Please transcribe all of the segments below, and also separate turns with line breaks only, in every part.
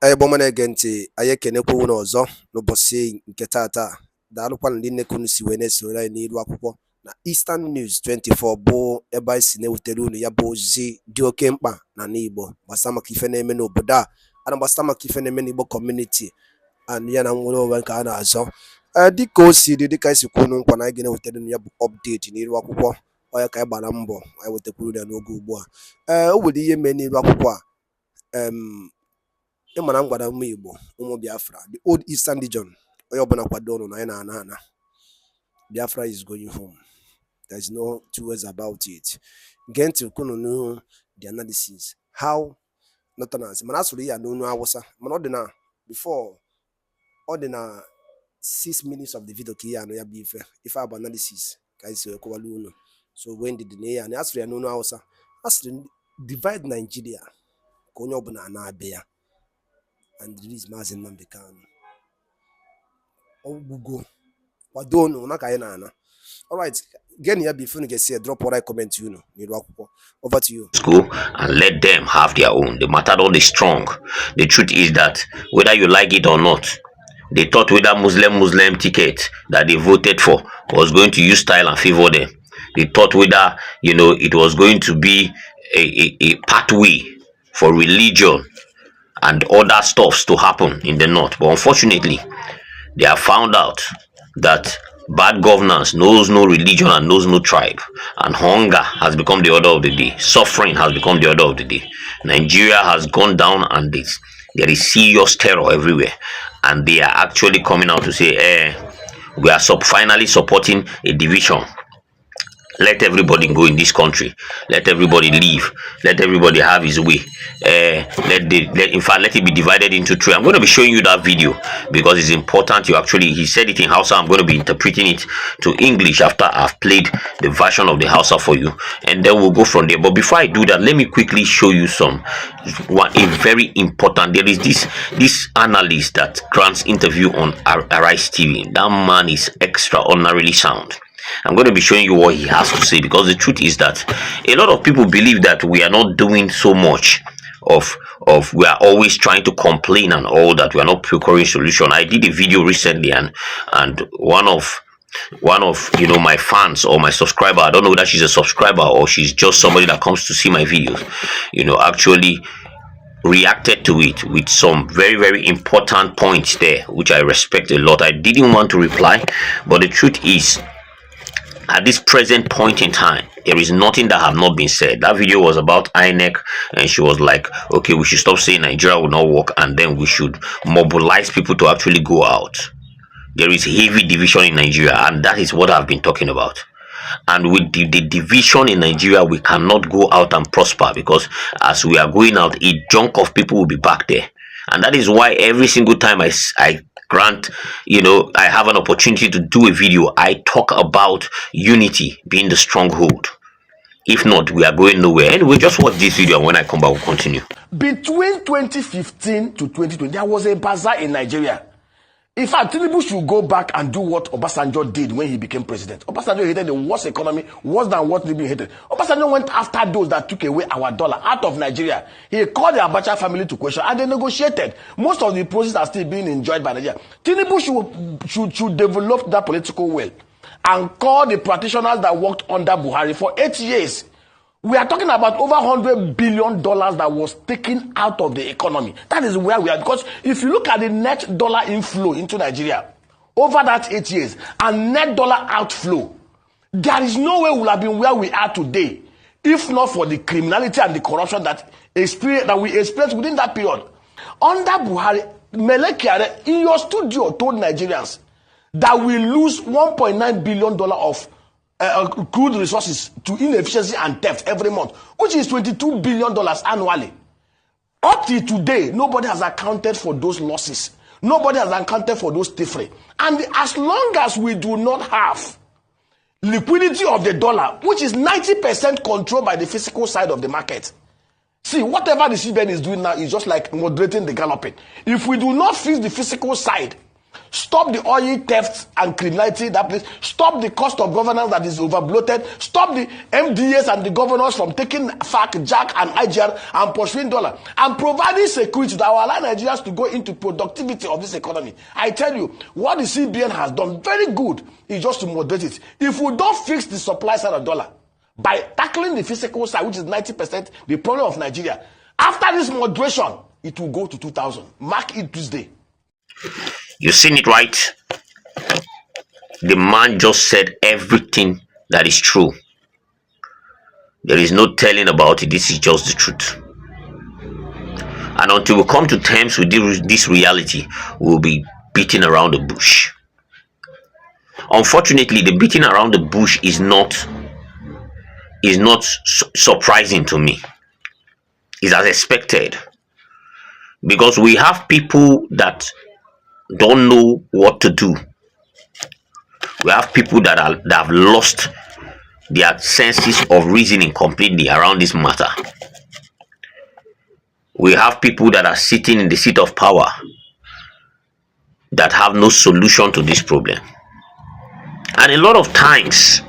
Bomana gente ayekene ko uno ọzọ n'ụbọchị nke tata daalụkwa ndị nnekunu si wee na-esoro anyị n'iru akwụkwọ na Eastern News 24 bụ ebe anyị si na-ewetara unu ya bụ ozi dị oke mkpa na n'Igbo gbasara maka ife na-eme n'obodo a ana gbasara maka ife na-eme n'Igbo community and ya na nwere onwe nke a na-azọ dịka o si dị dịka isi kwunu nkwa na anyị ga-ewetara unu ya bụ update n'iru akwụkwọ ọya ka anyị gbara mbọ anyị wetakwuru ya n'oge ugbu a o nwere ihe mee n'iru akwụkwọ a ịmara ngwara ụmụ Igbo ụmụ Biafra the old Eastern region onye ọbụla kwado ọnụ na anyị na-ana Biafra is going home. There is no two ways about it. Gee ntị kwunu n'ihu the analysis how northerners mana asụrụ ya n'onu Hausa mana ọ dị na before ọ dị na 6 minutes of the video ka ihe anụ ya bụ ife abụ analysis ka anyị si ekwewala unu so when did the ya na asụrụ ya n'onu Hausa asụrụ divide Nigeria ka onye ọbụla na-abịa ya and release Mazi Nnamdi Kanu. Ogugo. Wadono na ka na. All right. Again here before you get see drop what I comment you know. Over to you.
School and let them have their own. The matter all is strong. The truth is that whether you like it or not, they thought whether Muslim ticket that they voted for was going to use style and favor them. They thought whether it was going to be a pathway for religion and other stuffs to happen in the north. But unfortunately, they have found out that bad governance knows no religion and knows no tribe. And hunger has become the order of the day. Suffering has become the order of the day. Nigeria has gone down and there is serious terror everywhere. And they are actually coming out to say, we are finally supporting a division. Let everybody go in this country. Let everybody live. Let everybody have his way. In fact, let it be divided into three. I'm going to be showing you that video because it's important. He said it in Hausa. I'm going to be interpreting it to English after I've played the version of the Hausa for you, and then we'll go from there. But before I do that, let me quickly show you a very important. There is this analyst that grants interview on Arise TV. That man is extraordinarily sound. I'm going to be showing you what he has to say because the truth is that a lot of people believe that we are not doing so much we are always trying to complain and all that. We are not procuring solution. I did a video recently and one of my fans or my subscriber, I don't know whether she's a subscriber or she's just somebody that comes to see my videos, actually reacted to it with some very, very important points there, which I respect a lot. I didn't want to reply, but the truth is, at this present point in time, there is nothing that have not been said. That video was about INEC, and she was like, okay, we should stop saying Nigeria will not work, and then we should mobilize people to actually go out. There is heavy division in Nigeria, and that is what I've been talking about. And with the division in Nigeria, we cannot go out and prosper because as we are going out, a chunk of people will be back there. And that is why every single time I have an opportunity to do a video, I talk about unity being the stronghold. If not, we are going nowhere. Anyway, just watch this video and when I come back, we'll continue.
Between 2015 to 2020, there was a bazaar in Nigeria. In fact, Tinubu should go back and do what Obasanjo did when he became president. Obasanjo hated the worst economy, worse than what Tinubu hated. Obasanjo went after those that took away our dollar out of Nigeria. He called the Abacha family to question and they negotiated. Most of the processes are still being enjoyed by Nigeria. Tinubu should develop that political will and call the practitioners that worked under Buhari for 8 years. We are talking about over $100 billion that was taken out of the economy. That is where we are. Because if you look at the net dollar inflow into Nigeria over that 8 years and net dollar outflow, there is no way we will have been where we are today if not for the criminality and the corruption that we experienced within that period. Under Buhari, Mele Kyari in your studio told Nigerians that we lose $1.9 billion of crude resources to inefficiency and theft every month, which is $22 billion annually. Up till today, nobody has accounted for those losses. Nobody has accounted for those thievery. And as long as we do not have liquidity of the dollar, which is 90% controlled by the physical side of the market, see, whatever the CBN is doing now is just like moderating the galloping. If we do not fix the physical side, Stop the oil theft and criminality that place. Stop the cost of governance that is over bloated. Stop the MDAs and the governors from taking FAC, JAC, and IGR and pursuing dollar. And providing security that will allow Nigerians to go into productivity of this economy. I tell you, what the CBN has done very good is just to moderate it. If we don't fix the supply side of dollar, by tackling the physical side, which is 90% the problem of Nigeria, after this moderation, it will go to 2,000. Mark it Tuesday.
You seen it, right? The man just said everything that is true. There is no telling about it. This is just the truth. And until we come to terms with this reality, we'll be beating around the bush. Unfortunately, the beating around the bush is not surprising to me. It's as expected. Because we have people that don't know what to do. We have people that have lost their senses of reasoning completely around this matter. We have people that are sitting in the seat of power that have no solution to this problem. And a lot of times,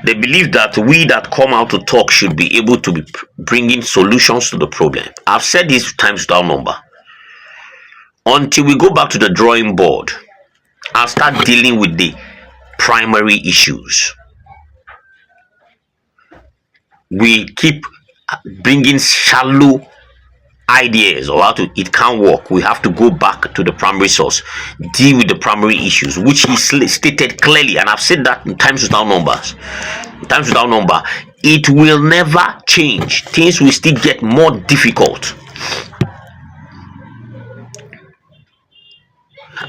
they believe that we that come out to talk should be able to be bringing solutions to the problem. I've said this times without number. Until we go back to the drawing board and start dealing with the primary issues, we keep bringing shallow ideas of how it can't work. We have to go back to the primary source, deal with the primary issues, which is stated clearly, and I've said that in times without numbers. Times without number, it will never change. Things will still get more difficult.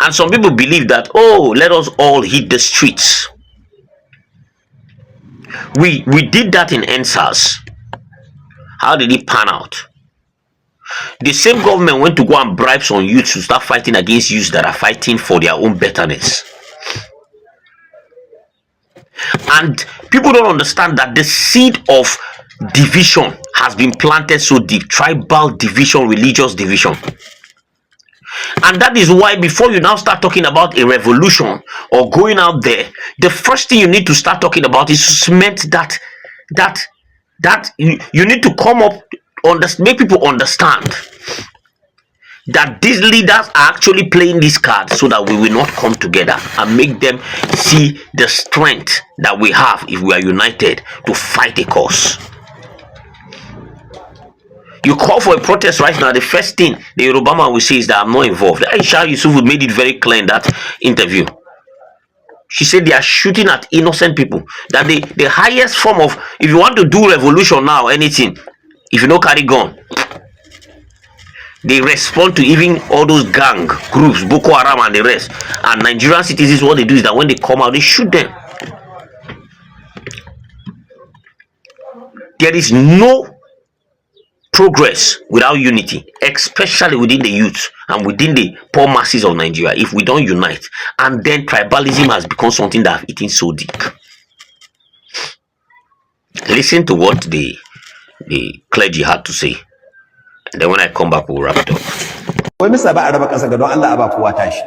And some people believe that, oh, let us all hit the streets. We did that in NSAS. How did it pan out? The same government went to go and bribe some youths to start fighting against youths that are fighting for their own betterness. And people don't understand that the seed of division has been planted so deep. Tribal division, religious division. And that is why before you now start talking about a revolution or going out there, the first thing you need to start talking about is to cement that you need to come up, make people understand that these leaders are actually playing this card so that we will not come together and make them see the strength that we have if we are united to fight a cause. You call for a protest right now, the first thing the Yoruba man will say is that I'm not involved. Aisha Yusuf made it very clear in that interview. She said they are shooting at innocent people. That the highest form of, if you want to do revolution now, anything, if you don't carry gun, they respond to even all those gang groups, Boko Haram and the rest. And Nigerian citizens, what they do is that when they come out, they shoot them. There is no progress without unity, especially within the youth and within the poor masses of Nigeria, if we don't unite. And then tribalism has become something that has eaten so deep. Listen to what the clergy had to say. And then when I come back, we'll wrap it up.
Wai misa ba a raba ƙasa ga don Allah a ba kowa tashi.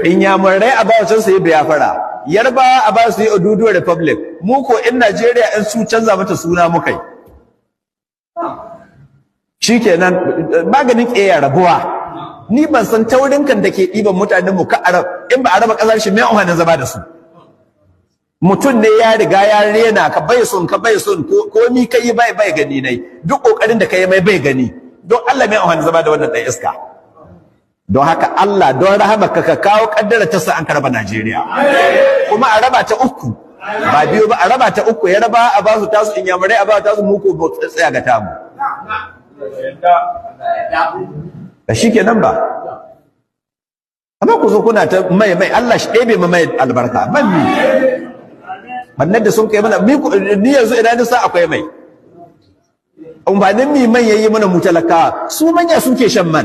Inyamurai a ba su yi Biafra, Yarbawa a ba su yi Oduduwa Republic, mu ko in Najeriya in su canza mata suna muka yi. Shikenan maganin ƙeya rabuwa. Ni ban san taurin kan da ke ɗiban mutanen mu ka Arab in ba a raba ƙasar shi mai amfanin zama da su. Mutum ne ya riga ya rena ka bai son ko mi kai bai gani nai duk kokarin da kai mai bai gani don Allah mai amfani zama da wannan dan iska don haka Allah don rahamaka ka kawo kaddara ta sa an karaba Najeriya kuma a raba ta uku ba biyo ba a raba ta uku ya raba a ba su tasu inyamurai a ba tasu muku ba tsaya ga tamu ba shikenan ba amma ku zo kuna ta mai Allah shi ɗebe mai albarka ban mi wannan da sun kai mana ni yanzu idan sa akwai mai umbanin mi man yayi mana mutalaka su manya suke shan man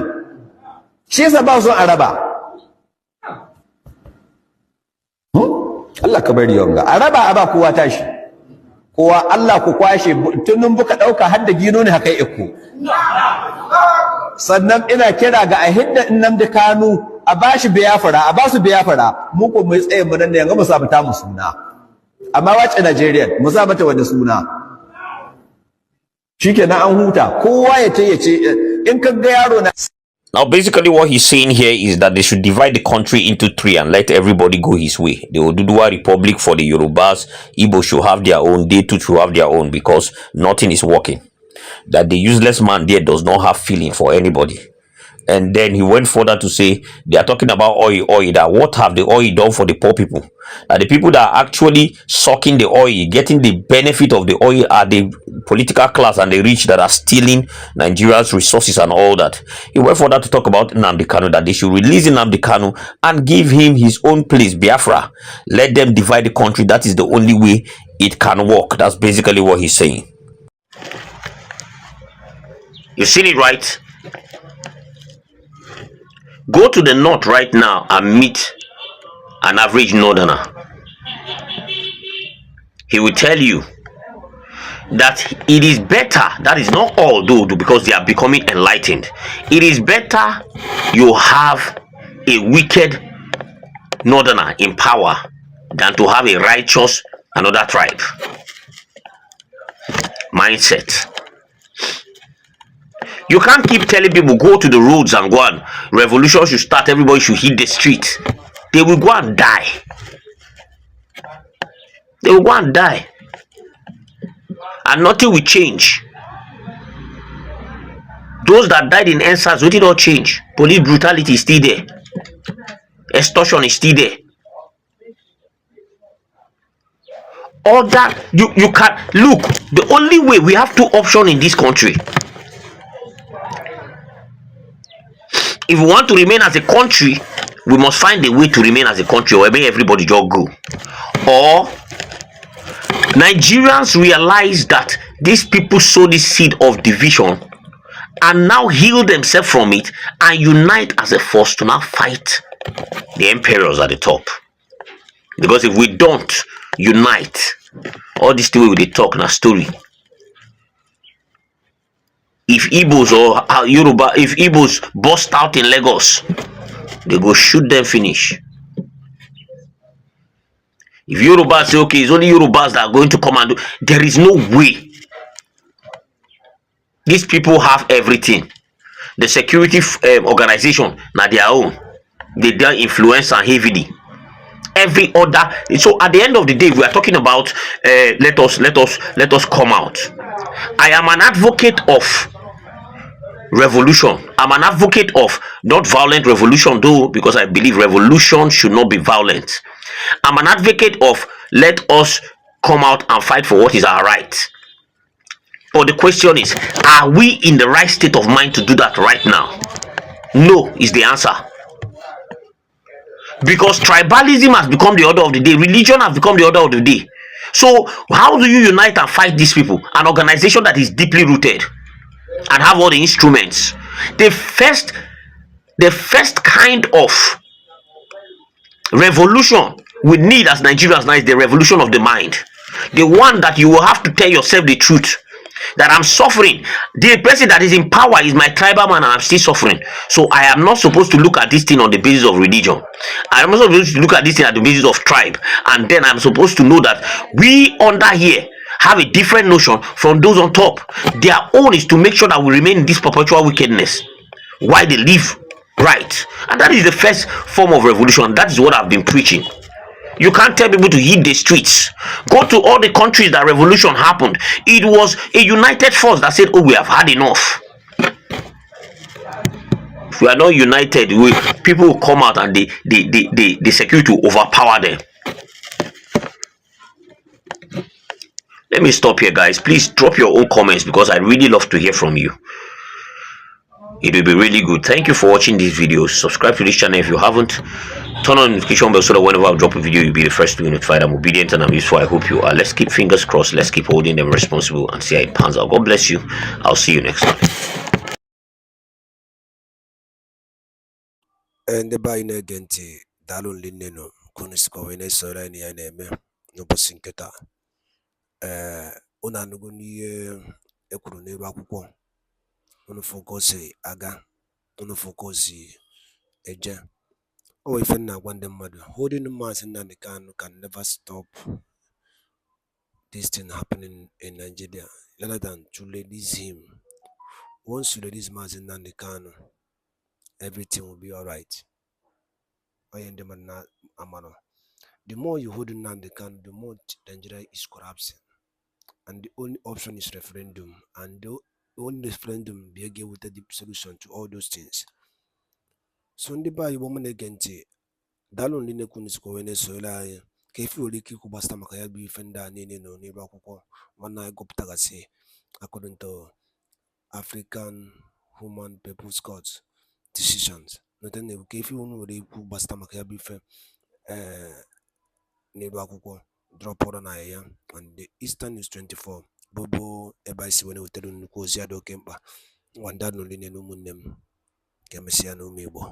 shi yasa ba su araba Allah ka bari yanga araba aba kowa tashi kowa Allah ku kwashe tunun buka dauka har da gino ne haka iko sannan ina kira ga a hidda Nnamdi Kanu a bashi Biafra, a basu Biafra, mu ko mu tsaye mu nan ne ga mu samu ta mu suna. Amma wace Najeriya mu sa mata wani suna. Shikenan an huta, kowa ya ce in ka ga yaro na.
Now, basically, what he's saying here is that they should divide the country into three and let everybody go his way. The Oduduwa Republic for the Yorubas, Igbo should have their own, they too should have their own, because nothing is working. That the useless man there does not have feeling for anybody. And then he went further to say they are talking about oil, that what have the oil done for the poor people? That the people that are actually sucking the oil, getting the benefit of the oil, are the political class and the rich that are stealing Nigeria's resources and all that. He went further to talk about Nnamdi Kanu, that they should release Nnamdi Kanu and give him his own place, Biafra. Let them divide the country. That is the only way it can work. That's basically what he's saying. You seen it, right? Go to the north right now and meet an average northerner. He will tell you that it is better, that is not all though, because they are becoming enlightened. It is better you have a wicked northerner in power than to have a righteous another tribe. Mindset. You can't keep telling people go to the roads and go on. Revolution should start, everybody should hit the street. They will go and die. They will go and die. And nothing will change. Those that died in NSAS, what did all change? Police brutality is still there. Extortion is still there. All that you can look. The only way, we have two options in this country. If we want to remain as a country, we must find a way to remain as a country, or maybe everybody just go. Or Nigerians realize that these people sow this seed of division and now heal themselves from it and unite as a force to now fight the emperors at the top. Because if we don't unite, all this way we talk na story. If Igbos or Yoruba, if Igbos bust out in Lagos, they go shoot them finish. If Yorubas say, okay, it's only Yorubas that are going to come and do, there is no way. These people have everything. The security organization, now their own. They influence and heavily. Every other. So at the end of the day, we are talking about let us come out. I am an advocate of revolution. I'm an advocate of not violent revolution, though, because I believe revolution should not be violent. I'm an advocate of let us come out and fight for what is our right. But the question is, are we in the right state of mind to do that right now? No is the answer. Because tribalism has become the order of the day. Religion has become the order of the day. So how do you unite and fight these people? An organization that is deeply rooted and have all the instruments. The first kind of revolution we need as Nigerians now is the revolution of the mind. The one that you will have to tell yourself the truth. That I'm suffering. The person that is in power is my tribal man and I'm still suffering. So I am not supposed to look at this thing on the basis of religion. I am not supposed to look at this thing at the basis of tribe. And then I'm supposed to know that we under here have a different notion from those on top. Their own is to make sure that we remain in this perpetual wickedness while they live right. And that is the first form of revolution. That is what I've been preaching. You can't tell people to hit the streets. Go to all the countries that revolution happened. It was a united force that said, oh, we have had enough. If we are not united, people will come out and the security will overpower them. Let me stop here, guys. Please drop your own comments because I really love to hear from you. It will be really good. Thank you for watching this video. Subscribe to this channel if you haven't. Turn on the notification bell so that whenever I drop a video, you'll be the first to be notified. I'm obedient and I'm useful. I hope you are. Let's keep fingers crossed. Let's keep holding them responsible and see how it pans out. God bless you. I'll see you next time.
Ndị be anyị na-ege ntị daalụ nlinne nụ kunu sikọwa na-esoro anyị ya na-eme n'ụbọchị nke taa. Unu anụgo n'ihe ekwuru n'elu akwụkwọ. Unu fụ ka o si aga, unu fụ ka o si eje. Oh, if na Gwanda mother, holding the mass in the can never stop this thing happening in Nigeria, rather than to release him. Once you release Mazen Kanu, everything will be alright. The more you hold Nnamdi Kanu, the more Nigeria is collapsing. And the only option is referendum. And the only referendum be again with the solution to all those things. So ndị be anyị bụ na-ege ntị, daalụ ndị na-ekwu nzukọ wee na-esonyere anyị ka efe nwere ike ikwu gbasara maka ya bụ ife ndị a niile nọ n'elu akwụkwọ nwanne anyị gụpụtagasị according to African Human People's Court decisions. Nọta na-ekwu ka efe unu nwere ikwu gbasara maka ya bụ ife n'elu akwụkwọ drọpụrụ na ya and the Eastern News 24 bụbụ ebe anyị si wee na-wetara nnukwu ozi ya dị oke mkpa. Nwanda nụrụ niile na ụmụnne m ka emesịa n'ụmụ Igbo.